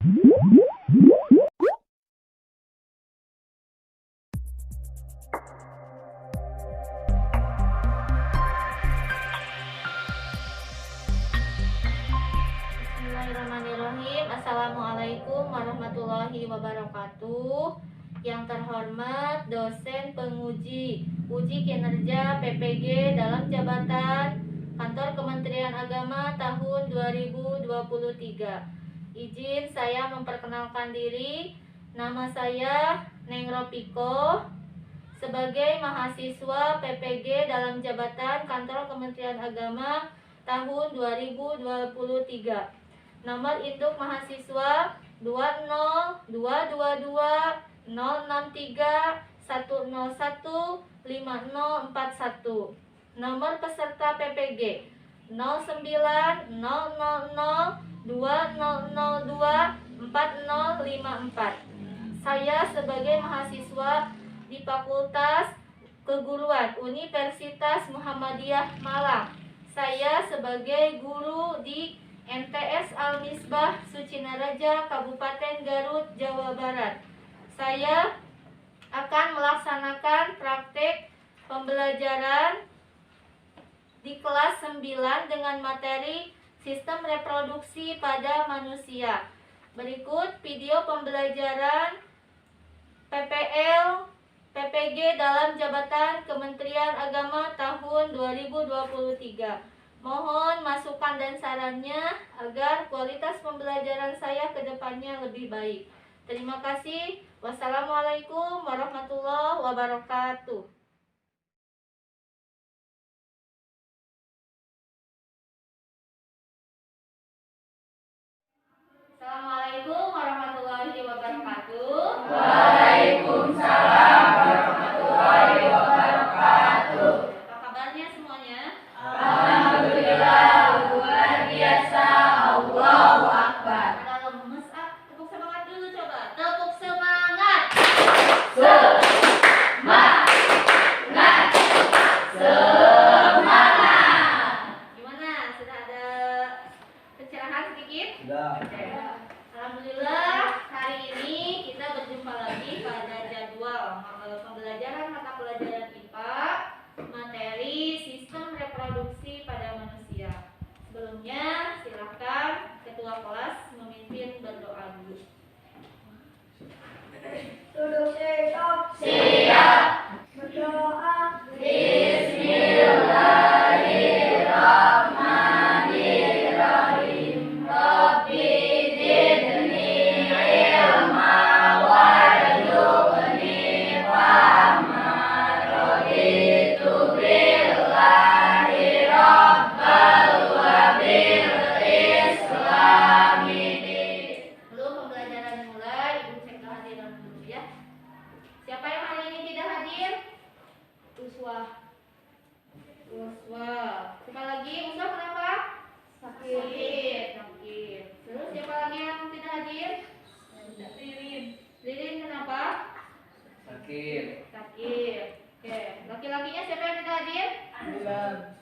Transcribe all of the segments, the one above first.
Bismillahirrahmanirrahim. Assalamualaikum warahmatullahi wabarakatuh. Yang terhormat dosen penguji uji kinerja PPG dalam jabatan Kantor Kementerian Agama tahun 2023. Izin saya memperkenalkan diri. Nama saya Neng Ropiko sebagai mahasiswa PPG dalam jabatan Kantor Kementerian Agama tahun 2023. Nomor induk mahasiswa 2022063101541. Nomor peserta PPG 090020024054. Saya sebagai mahasiswa di Fakultas Keguruan Universitas Muhammadiyah Malang. Saya sebagai guru di MTS Al-Misbah Sucinaraja, Kabupaten Garut, Jawa Barat. Saya akan melaksanakan praktek pembelajaran di kelas 9 dengan materi sistem reproduksi pada manusia. Berikut video pembelajaran PPL PPG dalam jabatan Kementerian Agama tahun 2023. Mohon masukan dan sarannya agar kualitas pembelajaran saya ke depannya lebih baik. Terima kasih. Wassalamualaikum warahmatullahi wabarakatuh. Assalamualaikum warahmatullahi wabarakatuh. Waalaikumsalam warahmatullahi wabarakatuh. Apa kabarnya semuanya? Alhamdulillah, luar biasa. Allahu Akbar. Kalau lemes, tepuk semangat dulu coba. Tepuk semangat. Semangat. Semangat. Gimana? Sudah ada pencerahan sedikit? Sudah. Oke. Alhamdulillah, hari ini kita berjumpa lagi pada jadwal pembelajaran mata pelajaran IPA materi sistem reproduksi pada manusia. Sebelumnya, silakan ketua kelas memimpin berdoa dulu. Duduk siap. Siap. Berdoa. Bismillahirrahmanirrahim. Rabbi zidni ilma warzuqni fahma. Raditu billahi rabbal wa bil islami din. Sebelum pembelajaran dimulai, Ibu cek kehadiran dulu ya. Siapa yang hari ini tidak hadir? Uswah. Siapa lagi? Uswah kenapa? Sakit. Terus siapa lagi yang tidak hadir? Lirin kenapa? Sakit. Oke. Laki-lakinya siapa yang tidak hadir? Bulan.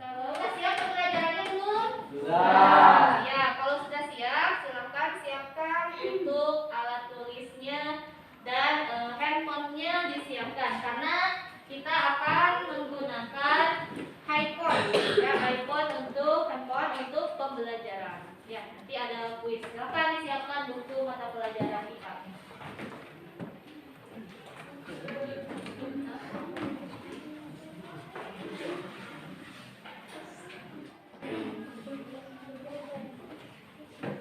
Sudah siap pembelajarannya belum? Sudah. Ya, kalau sudah siap, silakan siapkan untuk alat tulisnya dan handphonenya disiapkan karena kita akan menggunakan iPhone ya, iPhone untuk handphone untuk pembelajaran. Ya, nanti ada kuis. Silakan disiapkan buku mata pelajaran IPA.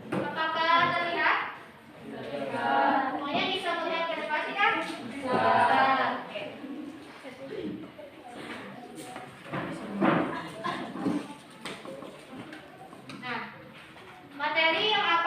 Apakah terlihat? Semuanya bisa melihat ke depan sih kan? Bisa. Oke. Nah, materi yang akan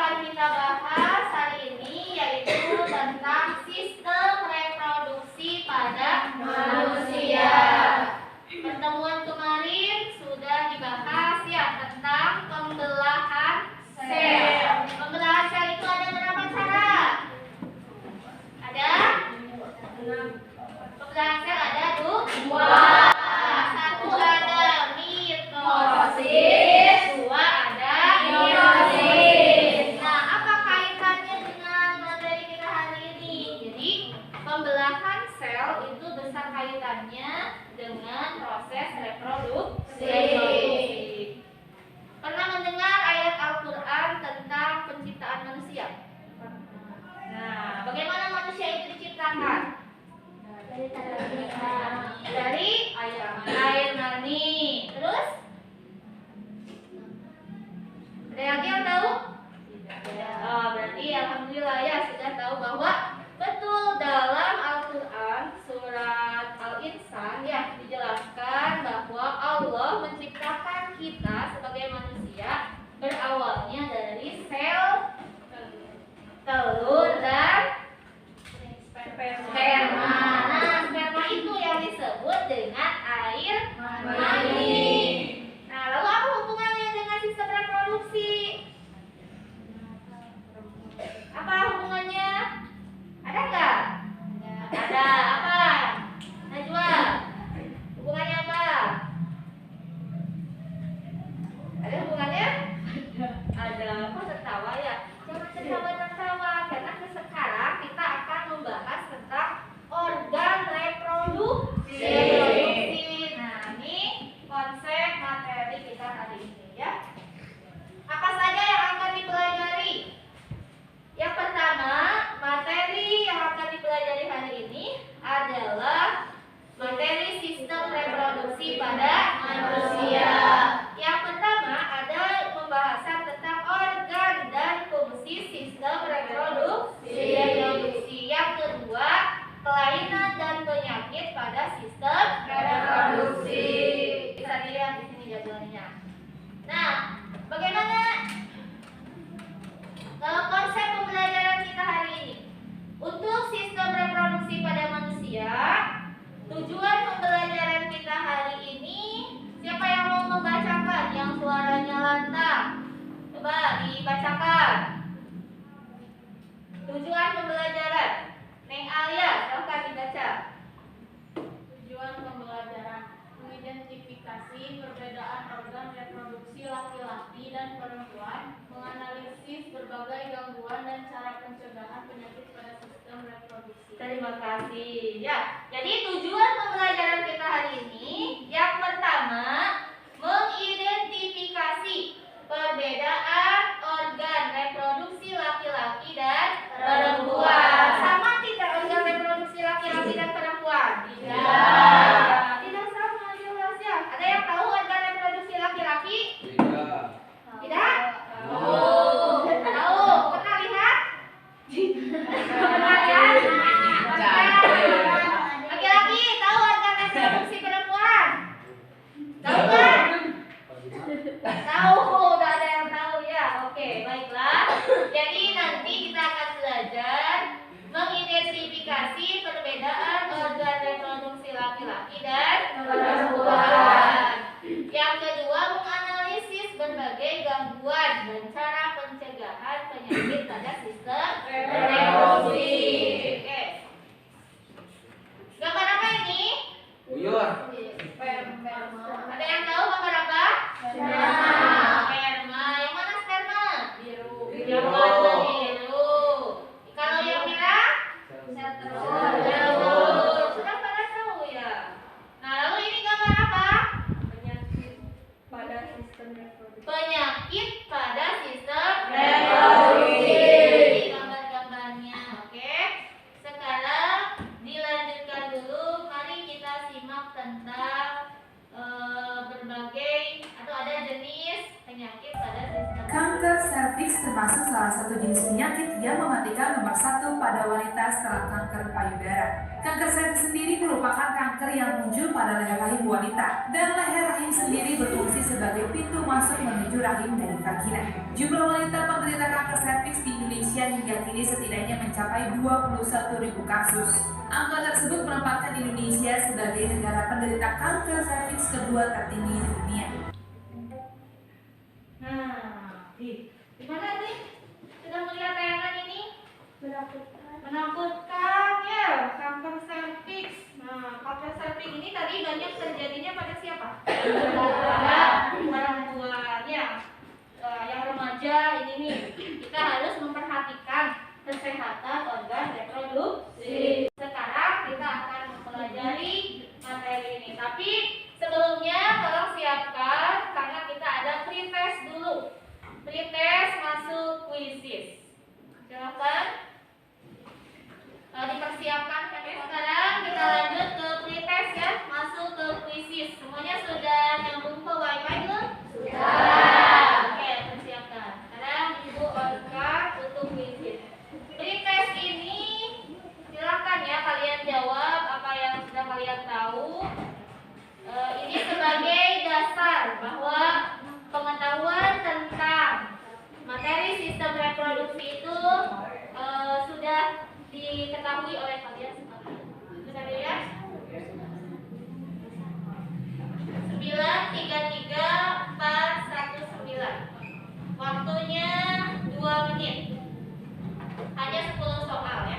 Dari air mani. Terus? Ada lagi yang tahu? Oh, berarti alhamdulillah ya sudah tahu bahwa betul dalam Al-Quran surat Al-Insan ya dijelaskan bahwa Allah menciptakan kita sebagai manusia berawalnya dari sel telur dan sperma. Nah, sperma itu yang disebut dengan air mani. Nah, lalu apa hubungannya dengan sistem reproduksi? Apa hubungannya? Ada nggak? Ada. Apa? Najwa, hubungannya apa? Ada hubungannya? Ada. Kok tertawa ya? Jangan tertawa, karena sekarang kita akan membahas tentang organ reproduksi. Nah, ini konsep materi kita hari ini ya. Apa saja yang akan dipelajari? Yang pertama, materi yang akan dipelajari hari ini adalah materi sistem reproduksi pada manusia. Yang pertama ada pembahasan tentang organ dan fungsi sistem reproduksi. Yang kedua, kelainan dan penyakit pada sistem reproduksi. Bisa dilihat di sini jadwalnya. Nah, bagaimana konsep pembelajaran kita hari ini? Untuk sistem reproduksi pada manusia, tujuan pembelajaran kita hari ini, siapa yang mau membacakan yang suaranya lantang? Coba dibacakan. Tujuan pembelajaran. Neng Alia, silakan dibaca. Tujuan pembelajaran mengidentifikasi perbedaan organ reproduksi laki-laki dan perempuan, menganalisis berbagai gangguan dan cara pencegahan penyakit pada sistem reproduksi. Terima kasih. Ya, jadi tujuan pembelajaran kita hari ini yang pertama mengidentifikasi perbedaan organ reproduksi laki-laki dan perempuan. Sama tidak organ reproduksi laki-laki dan perempuan? Tidak. Tidak sama jelas ya. Ada yang tahu organ reproduksi laki-laki? Tidak. Tidak? Tahu. Tahu. Pernah lihat? Pernah lihat? Laki-laki tahu organ reproduksi perempuan? Tahu kan? Tahu, udah ada yang tahu ya. Oke, baiklah. Jadi nanti kita akan belajar mengidentifikasi perbedaan organ reproduksi laki-laki dan perempuan. Yang kedua, menganalisis berbagai gangguan dan cara pencegahan penyakit pada sistem reproduksi. Oke. Gambar apa ini? Buyur. Ada yang tahu gambar apa? Sperma. Yang mana sperma? Biru. Yang warna biru. Kalau yang merah? Telur. Sudah pada tahu ya. Nah, lalu ini gambar apa? Penyakit pada sistem reproduksi. Penyakit pada sistem reproduksi. Ini gambar-gambarnya, oke? Sekarang dilanjutkan dulu. Mari kita simak tentang berbagai atau ada jenis penyakit pada sistem. Kanker serviks termasuk salah satu jenis penyakit yang mematikan nomor 1 pada wanita setelah kanker payudara. Kanker serviks sendiri merupakan kanker yang muncul pada leher rahim wanita, dan leher rahim sendiri berfungsi sebagai pintu masuk menuju rahim dari vagina. Jumlah wanita penderita kanker serviks di Indonesia hingga kini setidaknya mencapai 21.000 kasus. Angka tersebut menempatkan Indonesia sebagai negara penderita kanker serviks kedua tertinggi di dunia. Nah, gimana nih? Sudah melihat tayangan ini? Menakutkan ya, kanker serviks. Nah, kanker serviks ini tadi banyak terjadinya pada siapa? Pada perempuan ya. Yang remaja ini nih, kita harus memperhatikan kesehatan organ reproduksi. Sekarang kita akan mempelajari materi ini. Tapi sebelumnya tolong siapkan karena kita ada pretest dulu. Pretest masuk kuisis. Silakan dipersiapkan. Sekarang kita lanjut organ untuk wujud. Pretest ini silakan ya kalian jawab apa yang sudah kalian tahu. Ini sebagai dasar bahwa pengetahuan tentang materi sistem reproduksi itu sudah diketahui oleh kalian semua. Bisa dilihat? 9, 3, 3, 4, 1, 9. Waktunya 2 menit. Hanya 10 soal ya.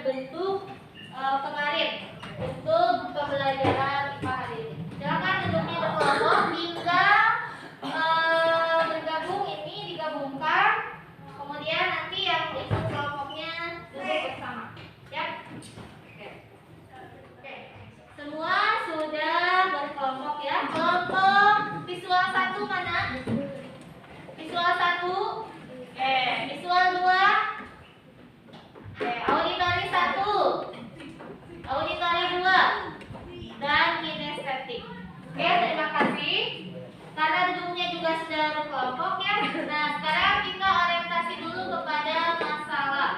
Bentuk kemarin untuk pembelajaran IPA hari ini. Silakan duduknya berkelompok hingga bergabung ini digabungkan. Kemudian nanti yang ikut kelompoknya duduk bersama. Ya. Oke. Semua sudah berkelompok ya. Kelompok visual 1 mana? Visual 1. Visual 2. Auditory 1, auditory 2, dan kinestetik. Oke, terima kasih. Karena duduknya juga sudah berkelompok ya. Nah, sekarang kita orientasi dulu kepada masalah.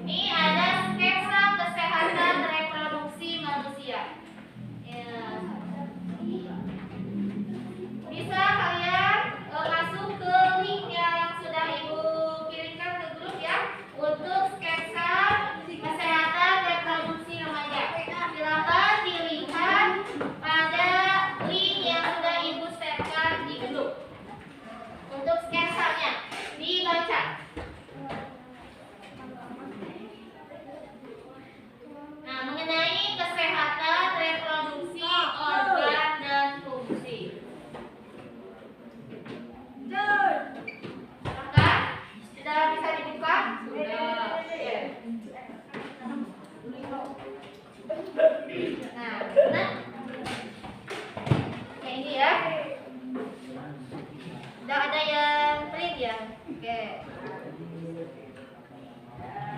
Ini ada sketsa kesehatan reproduksi manusia. Ya. Bisa kalian masuk ke link yang sudah Ibu kirimkan ke grup ya untuk sketsa kesehatan reproduksi remaja. Silakan dilihat pada link yang sudah Ibu sharekan di grup. Untuk sketsanya dibaca. Nah, mengenai kesehatan reproduksi organ dan fungsi. Silakan. Sudah bisa dibuka? Sudah. Nah, kayak ini ya. Sudah ada yang print ya? Oke.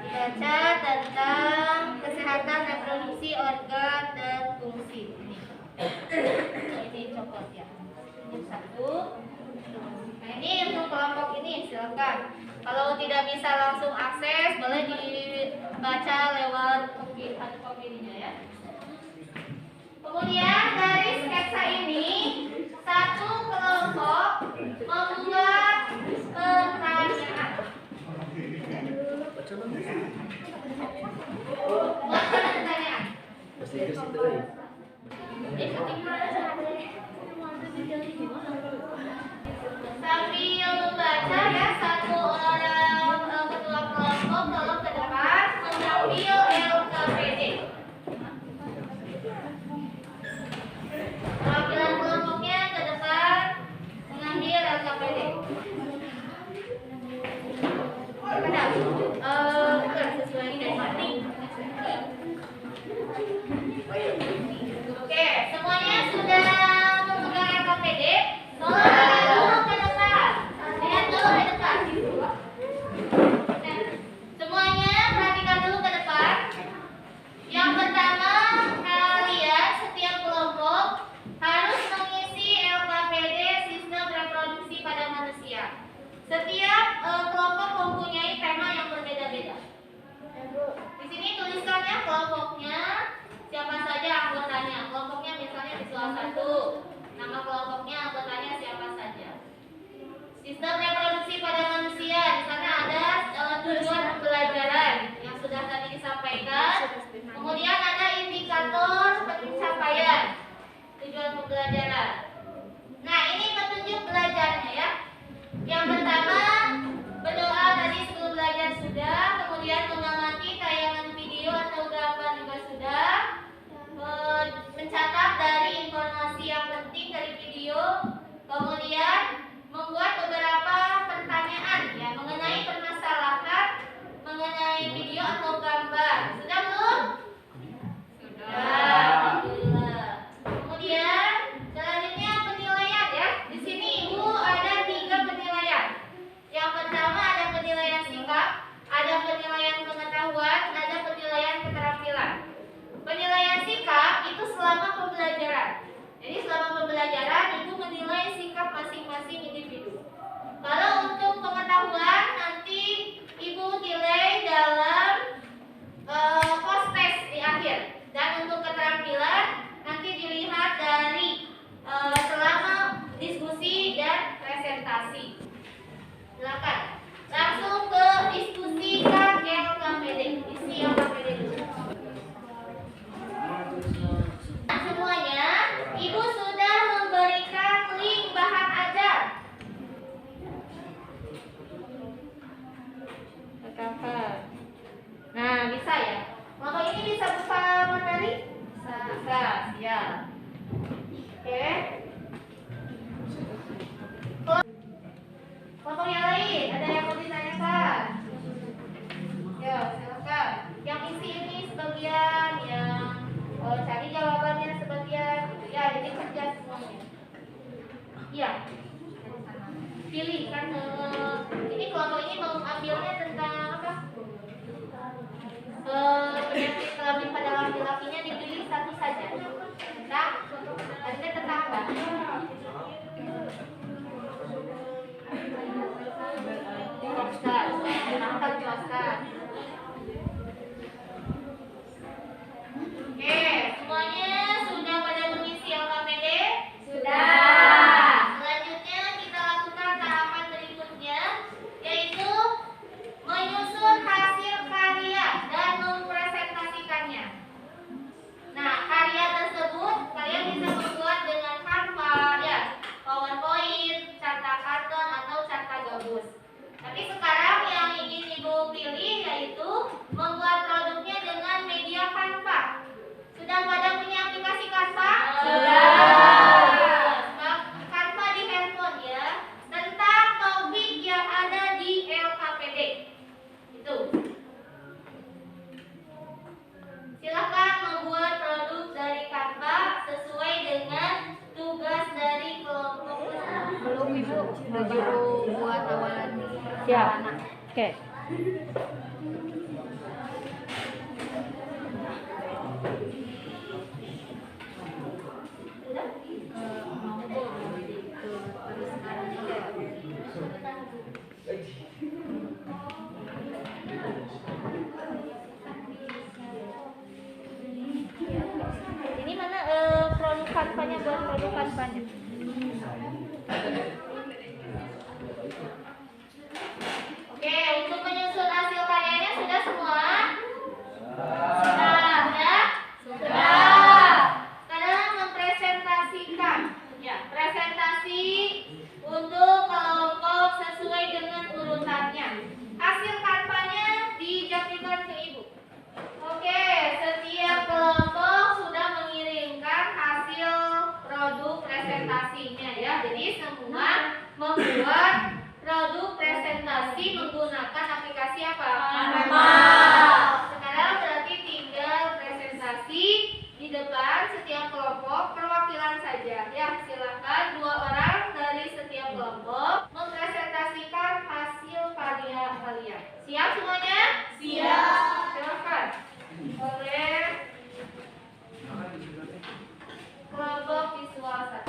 Dibaca tentang kesehatan reproduksi organ dan fungsi. Ini coklat ya. Ini 1. Nah, ini untuk kelompok ini silakan. Kalau tidak bisa langsung akses, boleh dibaca lewat kopi ininya ya. Kemudian dari sketsa ini, satu kelompok membuat pertanyaan. Buat pertanyaan. Sambil membaca ya, satu orang ketua kelompok tolong ke depan mengambil LKPD. Perwakilan kelompoknya ke depan mengambil LKPD. Bukan sesuai dari mana? Oke, semuanya sudah memegang LKPD. Tolong ke depan. Lihat dulu ke depan. Semuanya perhatikan dulu ke depan. Yang pertama, kalian setiap kelompok harus mengisi LKPD sistem reproduksi pada manusia. Setiap kelompok mempunyai tema yang berbeda-beda. mencatat dari informasi yang penting dari video, kemudian membuat beberapa pertanyaan ya mengenai permasalahan mengenai video atau gambar. Sudah belum? Sudah. Alhamdulillah. Kemudian selanjutnya penilaian ya. Di sini Ibu ada 3 penilaian. Yang pertama ada penilaian sikap, ada penilaian pengetahuan, ada penilaian keterampilan. Penilaian sikap itu selama pembelajaran. Jadi selama pembelajaran Ibu menilai sikap masing-masing individu. Kalau untuk pengetahuan nanti Ibu nilai dalam post test di akhir. Dan untuk keterampilan nanti dilihat dari selama diskusi dan presentasi. Silakan. Langsung ke diskusi LKPD. Isi LKPD dulu. Semuanya, Ibu sudah memberikan link bahan ajar. Nah, bisa ya. Kalau ini bisa buka materi? Bisa, ya. Oke. Kelompok yang lain, ada yang mau ditanyakan? Ya, silakan. Yang isi ini sebagian, yang cari jawabannya sebagian, gitu ya. Jadi kerja semuanya. Iya. Pilih kan. Ini kelompok ini mau ambilnya tentang apa? Penyakit kelamin pada laki-lakinya dipilih satu saja. Nah, artinya tentang apa? Oke, semuanya sudah pada mengisi LKPD? Sudah. Selanjutnya kita lakukan tahapan berikutnya, yaitu menyusun hasil karya dan mempresentasikannya. Nah, karya tersebut kalian bisa membuat dengan Canva, ya, PowerPoint, carta karton atau carta gabus. Tapi sekarang yang ingin Ibu pilih yaitu membuat produknya dengan media Canva. Sudah pada punya aplikasi Canva? Sudah. Canva di handphone ya. Tentang topik yang ada di LKPD. Itu. Silakan membuat produk dari Canva sesuai dengan tugas dari kelompok. Belum Ibu, disuruh buat awalan. Siap. Oke. Ini mana produk Canva-nya buat produk Canva-nya? Oke, untuk menyusun hasil karyanya sudah semua? Sudah, ya? Sudah. Sekarang mempresentasikan. Ya, presentasi untuk kelompok sesuai dengan urutannya. Hasil Canva-nya dijapikan ke Ibu. Oke, setiap kelompok sudah mengirimkan hasil produk presentasinya ya. Jadi semua membuat produk presentasi menggunakan aplikasi apa? Canva. Sekarang berarti tinggal presentasi di depan setiap kelompok perwakilan saja. Ya, silakan 2 orang dari setiap kelompok mempresentasikan hasil karya kalian. Siap semuanya? Siap. Silakan. Oleh kelompok visual 1.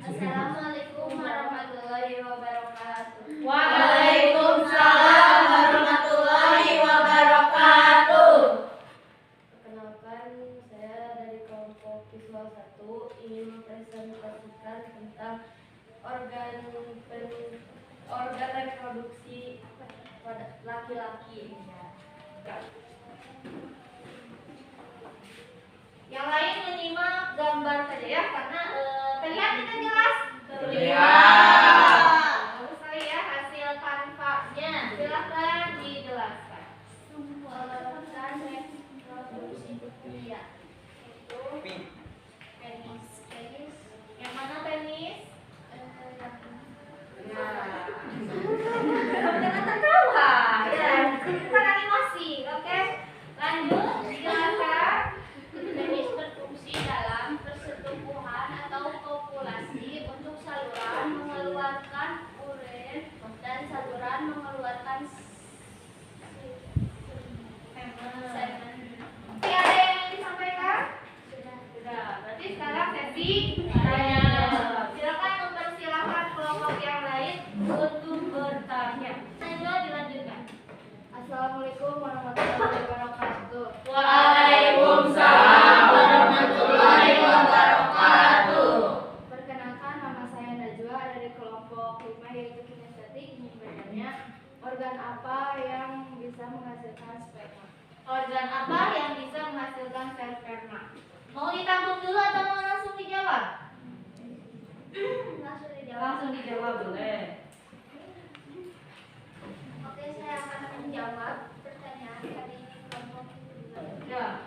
Assalamualaikum warahmatullahi wabarakatuh. Waalaikumsalam warahmatullahi wabarakatuh. Perkenalkan, saya dari kelompok visual 1 ingin mempresentasikan tentang organ reproduksi pada laki-laki. Yang lain menyimak gambar saja ya, karena terlihat tidak jelas. Terlihat. Bagus sekali ya hasil Canva-nya. Silakan dijelaskan. Organ reproduksi pria. Oke, apa yang bisa menghasilkan sperma? Organ apa yang bisa menghasilkan sel sperma? Mau ditanggung dulu atau mau langsung dijawab? Langsung dijawab. Langsung dijawab boleh. Oke, saya akan menjawab pertanyaan dari kelompok Ya.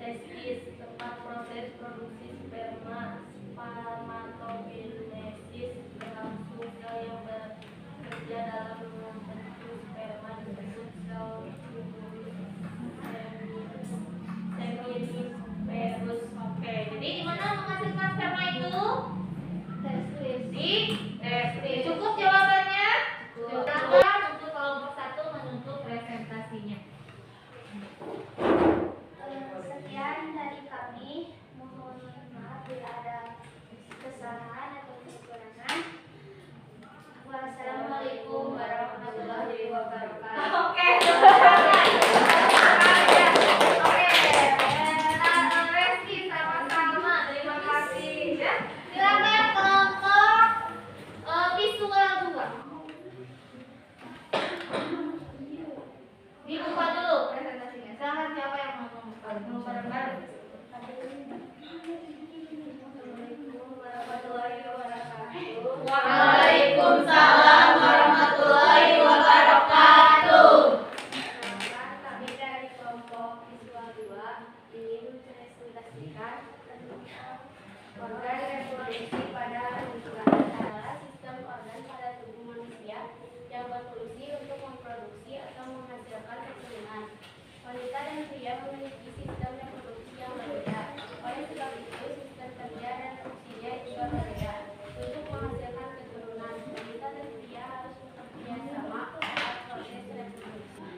testis, tempat proses produksi sperma. Spermatogenesis berlangsung. Sel yang bekerja dalam membentuk sperma disebut sel semisperus. Oke, jadi di mana menghasilkan sperma itu? Testis. Di testis. Cukup jawabannya? Cukup. Silakan untuk kelompok 1 menuntut presentasinya. Sekian dari kami. Mohon maaf bila ada kesalahan atau kekurangan. Wassalamualaikum warahmatullahi wabarakatuh. Oke. Oke. Reski sama-sama. Terima kasih ya. Silakan kelompok visual 2. Dibuka dulu presentasinya. Silakan siapa yang mau ngomong bareng-bareng? Assalamualaikum warahmatullahi wabarakatuh. Waalaikumsalam warahmatullahi wabarakatuh. Perkenalkan, kami dari kelompok visual 2 ingin mempresentasikan tentang organ reproduksi pada lingkungan. Adalah sistem organ pada tubuh manusia yang berfungsi untuk memproduksi atau menghasilkan keturunan. Wanita dan pria memiliki sistem reproduksi yang berbeda. Oleh sebab itu, sistem kerja dan fungsinya juga berbeda. Untuk menghasilkan keturunan, wanita dan pria harus bekerja sama dalam proses reproduksi.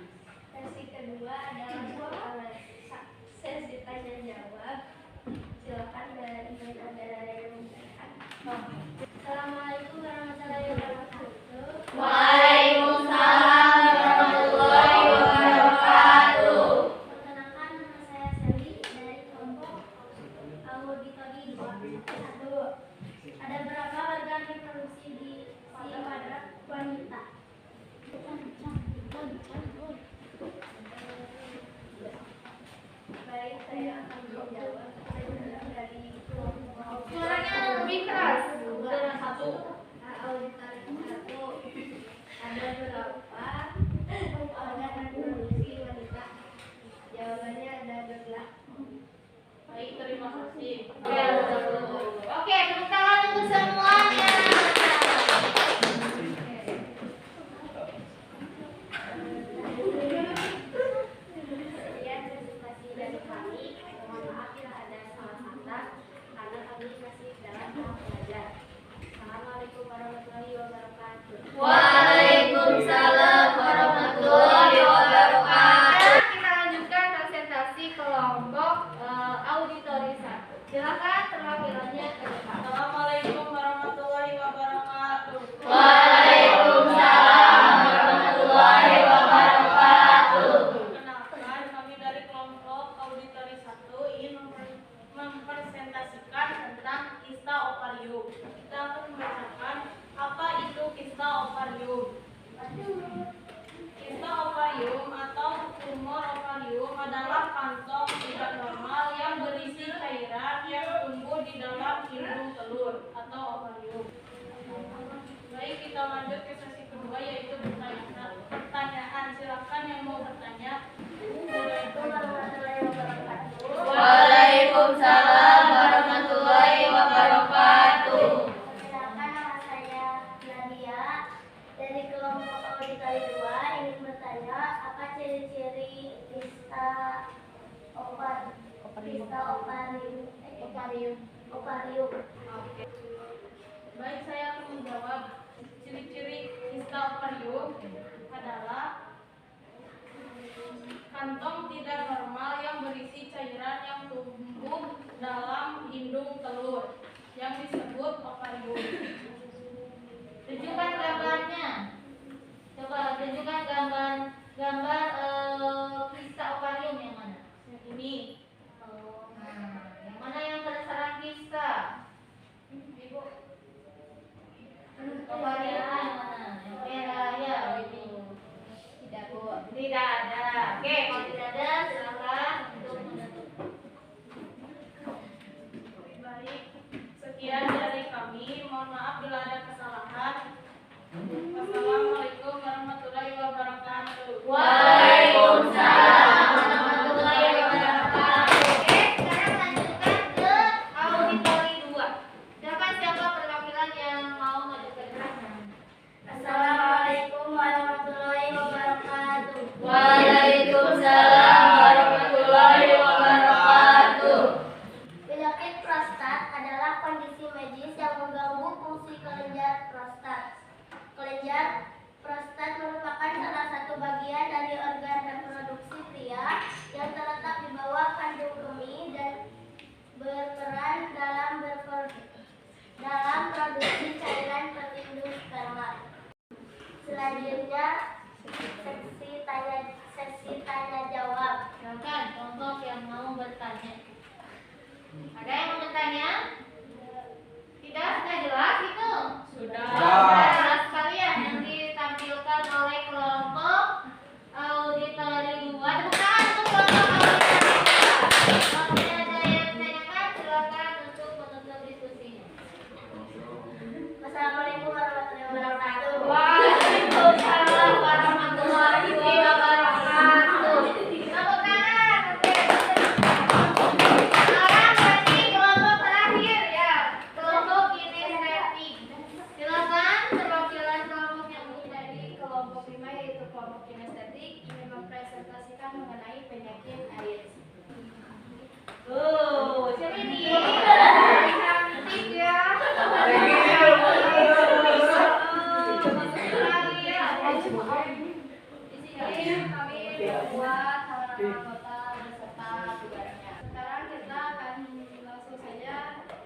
Sesi kedua adalah sesi tanya jawab. Silakan dari yang memperkenalkan. Assalamualaikum warahmatullahi wabarakatuh. Waalaikumsalam warahmatullahi wabarakatuh. Perkenalkan, nama saya Sally dari kelompok auditori 2. Ada berapa organ reproduksi di pada wanita? Baik, saya akan menjawab dari kelompok Suaranya lebih keras. Auditori 1. Ada berapa organ reproduksi wanita? Jawabannya ada 12. Baik, terima kasih. Oke, tepuk tangan untuk semuanya. Sekian presentasi dari kami. Mohon maaf bila ada salah kata karena kami masih dalam tahap belajar. Assalamualaikum warahmatullahi wabarakatuh. Waalaikumsalam warahmatullahi wabarakatuh. Kita lanjutkan presentasi kelompok auditori 1. Silakan perwakilannya ke depan. Assalamualaikum warahmatullahi wabarakatuh. Waalaikumsalam warahmatullahi wabarakatuh. Perkenalkan, kami dari kelompok auditori 1 ingin mempresentasikan tentang kista ovarium. Kita akan membacakan apa itu kista ovarium. Kista ovarium atau tumor ovarium adalah kantong tidak normal yang berisi cairan yang tumbuh di dalam indung telur atau ovarium. Baik, kita lanjut ke sesi kedua yaitu pertanyaan. Silakan yang mau bertanya. Assalamualaikum warahmatullahi wabarakatuh. Waalaikumsalam warahmatullahi wabarakatuh. Perkenalkan, nama saya Nadia dari kelompok auditori 2 ingin bertanya apa ciri-ciri kista ovarium. Oke. Baik, saya akan menjawab. Ciri-ciri kista ovarium adalah kantong tidak normal yang berisi cairan yang tumbuh dalam indung telur yang disebut ovarium. Tunjukkan gambarnya. Coba tunjukkan gambar kista ovarium yang mana? Yang ini. Yang mana yang berdasarkan kista? Ibu. Ovarium yang mana? Yang merah ya, itu. penyakit AIDS. Siapa ini? Cantik ya. Di sini kami membuat halaman anggota beserta tugasnya. Sekarang kita akan langsung saja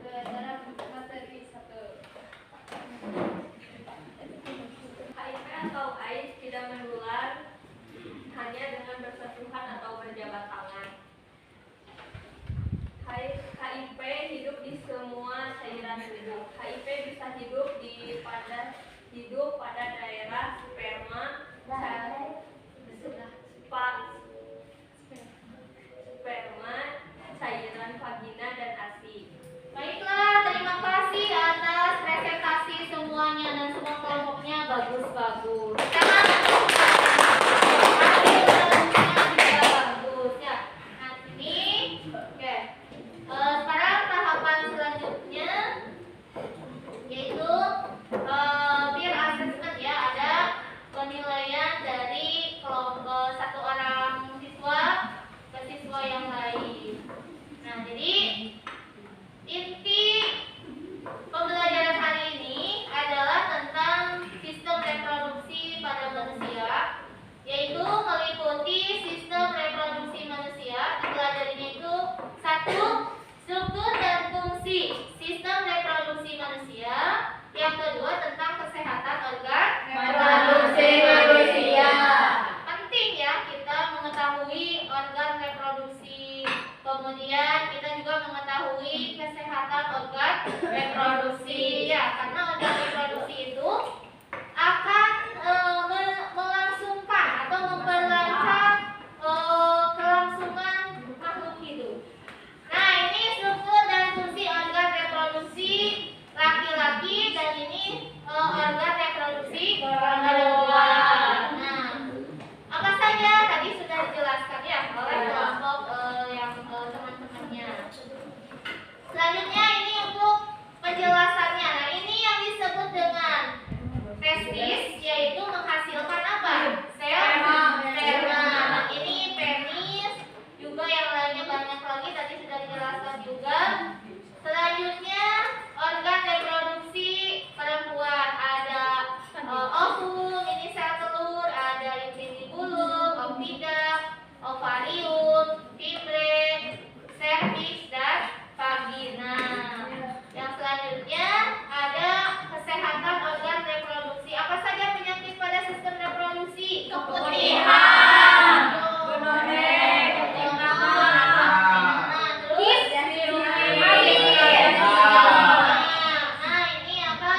ke dalam materi 1. HIV atau AIDS tidak menular hanya dengan bersentuhan atau berjabat tangan. HIV hidup di semua cairan tubuh. HIV bisa hidup pada daerah sperma, cairan vagina dan ASI. Baiklah, terima kasih atas presentasi semuanya dan semua kelompoknya bagus-bagus. Bagus ya. Nah ini, oke. Sekarang tahapan selanjutnya yaitu peer assessment ya. Ada penilaian dari kelompok satu orang siswa ke siswa yang lain. Nah jadi inti pembelajaran hari ini adalah tentang sistem reproduksi pada manusia, yaitu meliputi sistem reproduksi manusia. Dipelajarinya itu 1. Struktur dan fungsi sistem reproduksi manusia. Yang kedua tentang kesehatan organ Reproduksi manusia. Penting ya kita mengetahui organ reproduksi. Kemudian kita juga mengetahui kesehatan organ reproduksi ya, karena organ reproduksi itu akan melangsungkan atau memperlancar kelangsungan makhluk hidup. Nah ini struktur dan fungsi organ reproduksi laki-laki dan ini organ reproduksi perempuan. Nah apa saja tadi sudah dijelaskan ya oleh kelompok yang teman-temannya. Selanjutnya ini untuk penjelasannya. Nah ini yang disebut dengan testis, yaitu menghasilkan apa? Sperma. Nah ini penis, juga yang lainnya banyak lagi tadi sudah dijelaskan juga. Selanjutnya organ reproduksi perempuan ada ovum, ini sel telur, ada infundibulum, oviduct, ovarium, fimbre, cervix dan vagina. Yang selanjutnya ada kesehatan organ reproduksi. Apa saja penyakit pada sistem reproduksi? Keputihan, gonorrea, terus nah ini apa?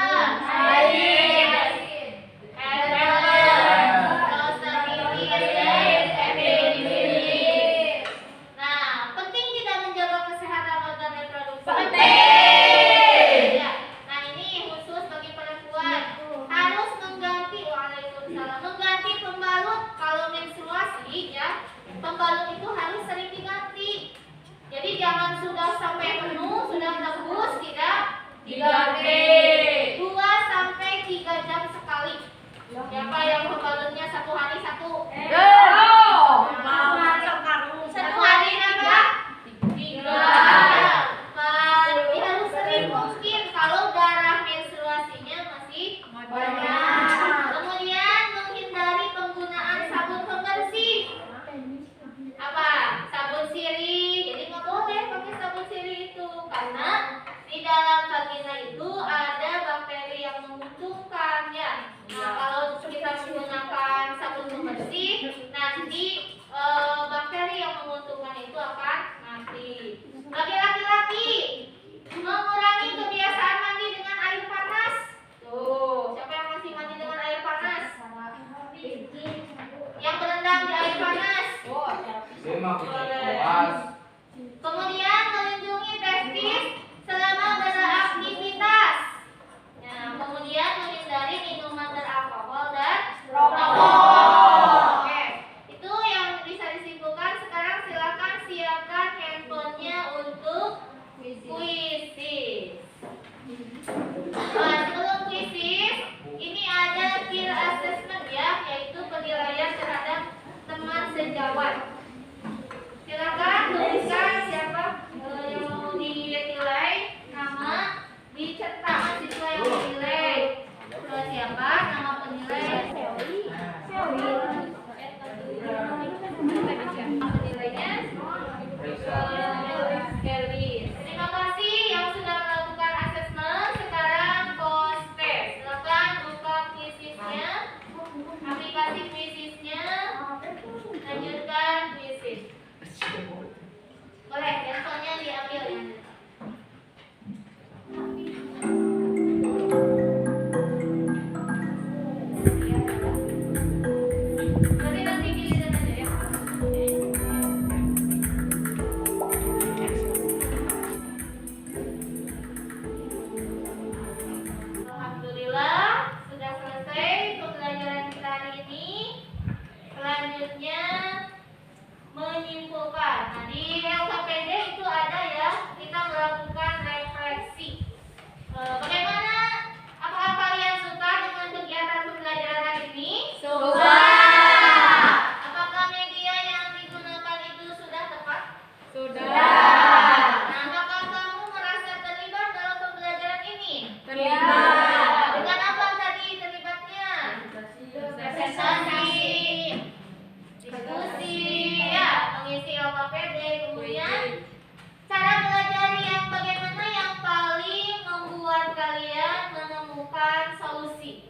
Nah, penting tidak menjaga kesehatan organ reproduksi. Penting. Ya. Nah, ini khusus bagi perempuan harus mengganti pembalut kalau menstruasi ya. Pembalut itu harus sering diganti. Jadi jangan sudah sampai penuh, sudah tembus tidak diganti. 2 sampai 3 jam sekali. Siapa yang pembalutnya 1 hari 1? Satu hari nambah 3. Dia harus sering mungkin kalau darah menstruasinya masih banyak. Kemudian menghindari penggunaan sabun pembersih. Apa? Sabun sirih. Jadi nggak boleh pakai sabun sirih itu karena di dalam vagina itu ada bakteri yang menguntungkan ya. Nah kalau kita menggunakan sabun pembersih, nanti bakteri yang menguntungkan itu akan mati. Bagi laki-laki, mengurangi kebiasaan mandi dengan air panas. Tuh, siapa yang masih mandi dengan air panas? Yang berendam di air panas. Kemudian melindungi testis selama beraktivitas. Nah, kemudian menghindari minuman beralkohol dan rokok. Oke, itu yang bisa disimpulkan. Sekarang silakan siapkan handphonenya untuk kuisis. Nah, sebelum kuisis, ini ada peer assessment ya, yaitu penilaian terhadap teman sejawat. selanjutnya menyimpulkan. Nah, di LKPD itu ada ya, kita melakukan refleksi. Bagaimana? Apakah kalian suka dengan kegiatan pembelajaran hari ini? Suka. Apakah media yang digunakan itu sudah tepat? Sudah. Nah, apakah kamu merasa terlibat dalam pembelajaran ini? Terlibat. Dengan apa tadi terlibatnya? Presentasi, diskusi, ya, mengisi LKPD, kemudian cara belajar yang bagaimana yang paling membuat kalian menemukan solusi?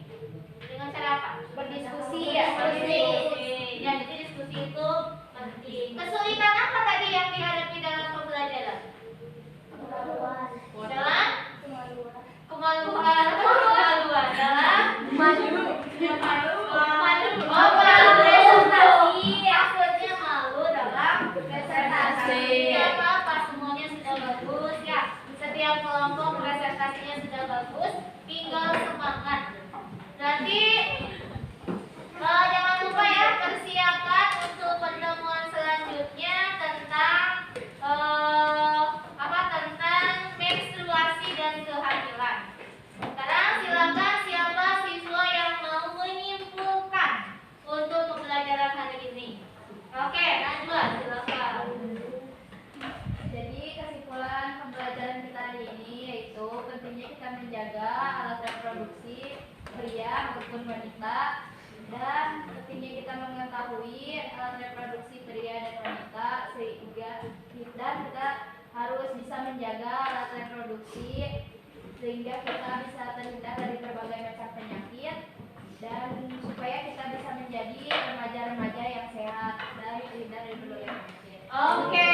Dengan cara apa? Berdiskusi ya. Berdiskusi. Ya, jadi diskusi itu penting. Kesulitan apa tadi yang dihadapi dalam pembelajaran? Dalam kemaluan. Dalam malu. Presentasi. Maksudnya malu dalam presentasi. Tidak apa-apa, semuanya sudah bagus ya. Setiap kelompok presentasinya sudah bagus, tinggal semangat. Berarti jangan lupa ya, persiapan untuk pertemuan selanjutnya tentang tentang menstruasi dan kehamilan. Sekarang silakan siapa siswa yang mau menyimpulkan untuk pembelajaran hari ini. Oke, Najwa, silakan. Jadi kesimpulan pembelajaran kita hari ini yaitu pentingnya kita menjaga alat reproduksi pria maupun wanita, dan pentingnya kita mengetahui alat reproduksi pria dan wanita sehingga kita harus bisa menjaga alat reproduksi sehingga kita bisa terhindar dari berbagai macam penyakit dan supaya kita bisa menjadi remaja-remaja yang sehat dan terhindar dari berbagai penyakit. Oke,